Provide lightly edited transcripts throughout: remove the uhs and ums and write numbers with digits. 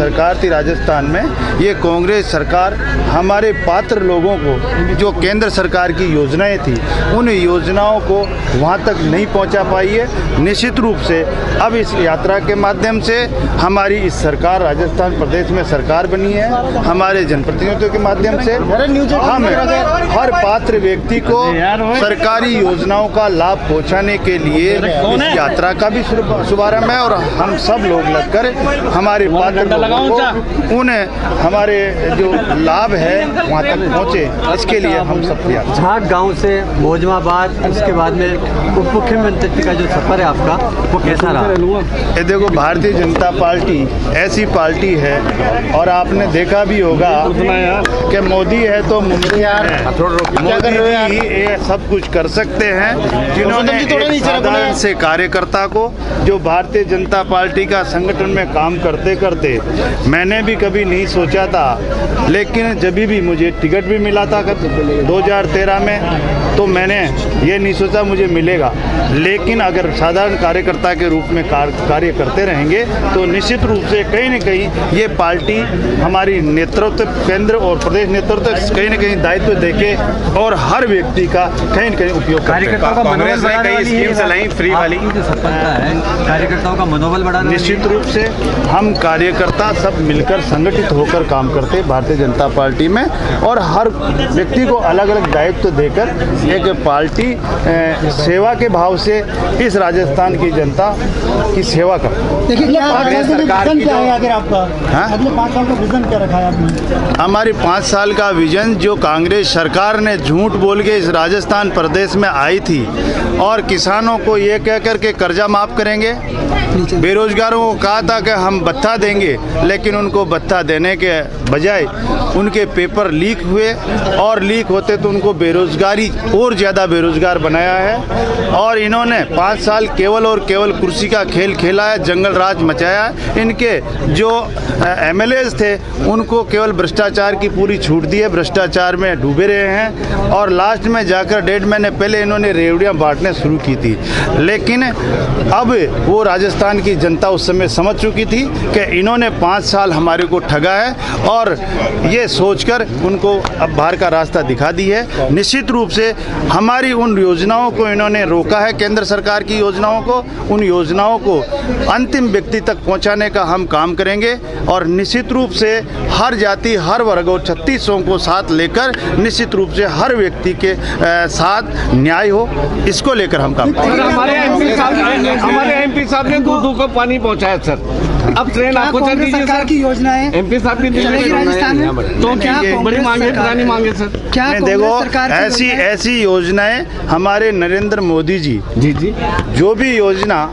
सरकार थी राजस्थान में, ये कांग्रेस सरकार हमारे पात्र लोगों को जो केंद्र सरकार की योजनाएं थी उन योजनाओं को वहाँ तक नहीं पहुँचा पाई है। निश्चित रूप से अब इस यात्रा के माध्यम से हमारी इस सरकार राजस्थान प्रदेश में सरकार बनी है, हमारे जनप्रतिनिधियों के माध्यम से हम हर पात्र व्यक्ति को सरकारी योजनाओं का लाभ पहुंचाने के लिए इस यात्रा का भी शुभारंभ है और हम सब लोग लगकर हमारे पात्र लोगों को उन्हें हमारे जो लाभ है वहां तक पहुंचे, इसके लिए हम सब तैयार। झाक गांव से मोजमाबाद, उसके बाद में उप मुख्यमंत्री का जो सफर है आपका, वो कैसा रहा? ये देखो, भारतीय जनता पार्टी ऐसी पार्टी है और आपने देखा भी होगा कि मोदी है तो मुमकिन है, मोदी जी ये सब कुछ कर सकते हैं जिन्होंने एक साधारण से कार्यकर्ता को जो भारतीय जनता पार्टी का संगठन में काम करते करते मैंने भी कभी नहीं सोचा था, लेकिन जब भी मुझे टिकट भी मिला था 2013 में तो मैंने ये नहीं सोचा मुझे मिलेगा, लेकिन अगर साधारण कार्यकर्ता के रूप में कार्य करते रहेंगे तो निश्चित रूप से कहीं न कहीं ये पार्टी हमारी नेतृत्व केंद्र और प्रदेश नेतृत्व कहीं न कहीं दायित्व देके और हर व्यक्ति का कहीं न कहीं उपयोग कार्यकर्ताओं का मनोबल बढ़ाने वाली स्कीम चलाई फ्री वाली जो सफलता है, कार्यकर्ताओं का मनोबल बढ़ाना। निश्चित रूप से हम कार्यकर्ता सब मिलकर संगठित होकर काम करते भारतीय जनता पार्टी में और हर व्यक्ति को अलग अलग दायित्व देकर एक पार्टी सेवा के भाव से इस राजस्थान की जनता की सेवा कर। देखिए, सरकार क्या है अगर आपका अगले 5 साल का विजन क्या रखा है आपने? हमारी 5 साल का विजन जो कांग्रेस सरकार ने झूठ बोल के इस राजस्थान प्रदेश में आई थी और किसानों को ये कह कर के कर्जा माफ़ करेंगे, बेरोजगारों को कहा था कि हम भत्ता देंगे, लेकिन उनको भत्ता देने के बजाय उनके पेपर लीक हुए और लीक होते तो उनको बेरोजगारी और ज़्यादा बेरोजगार बनाया है और इन्होंने 5 साल केवल और केवल कुर्सी का खेल खेला है, जंगल राज मचाया है। इनके जो एमएलएज थे उनको केवल भ्रष्टाचार की पूरी छूट दी है, भ्रष्टाचार में डूबे रहे हैं और लास्ट में जाकर 1.5 महीने पहले इन्होंने रेवड़ियाँ बांटने शुरू की थी, लेकिन अब वो राजस्थान की जनता उस समय समझ चुकी थी कि इन्होंने 5 साल हमारे को ठगा है और ये सोचकर उनको अब बाहर का रास्ता दिखा दी है। निश्चित रूप से हमारी उन योजनाओं को इन्होंने रोका है, केंद्र सरकार की योजनाओं को, उन योजनाओं को अंतिम व्यक्ति तक पहुंचाने का हम काम करेंगे और निश्चित रूप से हर जाति हर वर्ग और 3600 को साथ लेकर निश्चित रूप से हर व्यक्ति के साथ न्याय हो, इसको लेकर हम काम करेंगे। हमारे एमपी साहब ने दूध को पानी पहुंचाया सर, अब ट्रेन आपको चल दीजिए सरकार की योजना है एमपी साहब की राजस्थान में, तो क्या बड़ी मांगे पुरानी मांगे सर? क्या देखो, ऐसी योजनाएं हमारे नरेंद्र मोदी जी जो भी योजना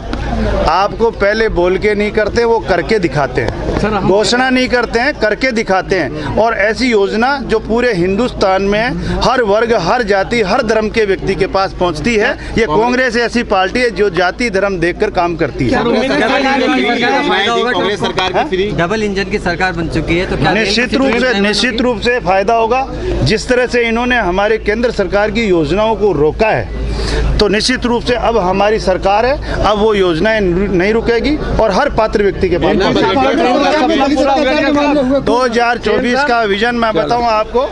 आपको पहले बोल के नहीं करते, वो करके दिखाते हैं, घोषणा नहीं करते हैं, करके दिखाते हैं। और ऐसी योजना जो पूरे हिंदुस्तान में हर वर्ग हर जाति हर धर्म के व्यक्ति के पास पहुंचती है। ये कांग्रेस ऐसी पार्टी है जो जाति धर्म देखकर काम करती है। कांग्रेस सरकार की फ्री डबल इंजन की सरकार बन चुकी है, तो क्या निश्चित रूप से फायदा होगा। जिस तरह से इन्होंने हमारे केंद्र सरकार की योजनाओं को रोका है, तो निश्चित रूप से अब हमारी सरकार है, अब वो योजनाएं नहीं रुकेगी और हर पात्र व्यक्ति के पास 2024 का विजन मैं बताऊं आपको,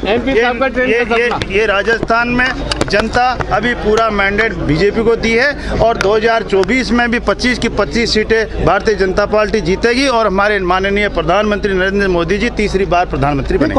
ये राजस्थान में जनता अभी पूरा मैंडेट बीजेपी को दी है और 2024 में भी 25 की 25 सीटें भारतीय जनता पार्टी जीतेगी और हमारे माननीय प्रधानमंत्री नरेंद्र मोदी जी तीसरी बार प्रधानमंत्री बने।